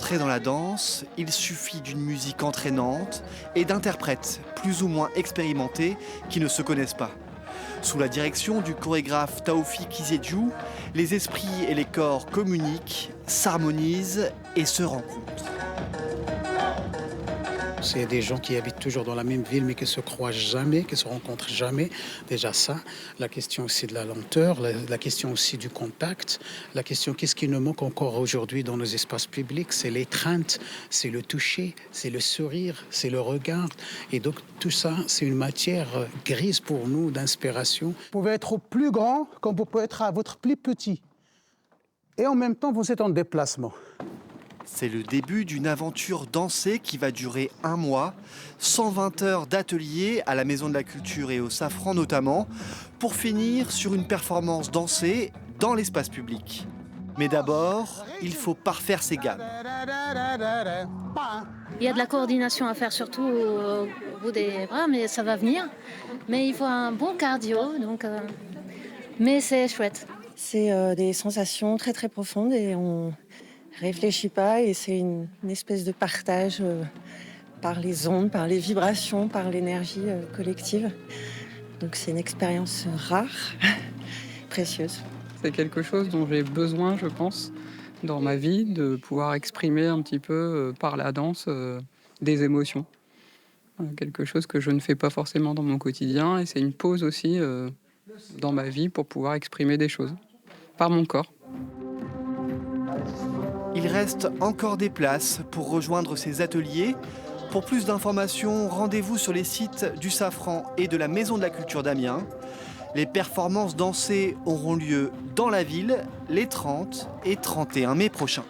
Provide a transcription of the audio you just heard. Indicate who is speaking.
Speaker 1: entrer dans la danse, il suffit d'une musique entraînante et d'interprètes plus ou moins expérimentés qui ne se connaissent pas. Sous la direction du chorégraphe Taoufik Izedjou, les esprits et les corps communiquent, s'harmonisent et se rencontrent.
Speaker 2: C'est des gens qui habitent toujours dans la même ville mais qui ne se croisent jamais, qui ne se rencontrent jamais. Déjà ça, la question aussi de la lenteur, la question aussi du contact, la question qu'est-ce qui nous manque encore aujourd'hui dans nos espaces publics, c'est l'étreinte, c'est le toucher, c'est le sourire, c'est le regard. Et donc tout ça, c'est une matière grise pour nous d'inspiration. Vous pouvez être au plus grand comme vous pouvez être à votre plus petit. Et en même temps, vous êtes en déplacement.
Speaker 1: C'est le début d'une aventure dansée qui va durer 1 mois, 120 heures d'ateliers à la Maison de la Culture et au Safran notamment, pour finir sur une performance dansée dans l'espace public. Mais d'abord, il faut parfaire ses gammes.
Speaker 3: Il y a de la coordination à faire surtout au bout des bras, mais ça va venir. Mais il faut un bon cardio, mais c'est chouette.
Speaker 4: C'est des sensations très très profondes et on réfléchit pas et c'est une espèce de partage par les ondes, par les vibrations, par l'énergie collective. Donc c'est une expérience rare, précieuse.
Speaker 5: C'est quelque chose dont j'ai besoin, je pense, dans ma vie, de pouvoir exprimer un petit peu par la danse des émotions. Quelque chose que je ne fais pas forcément dans mon quotidien et c'est une pause aussi dans ma vie pour pouvoir exprimer des choses par mon corps.
Speaker 1: Il reste encore des places pour rejoindre ces ateliers. Pour plus d'informations, rendez-vous sur les sites du Safran et de la Maison de la Culture d'Amiens. Les performances dansées auront lieu dans la ville les 30 et 31 mai prochains.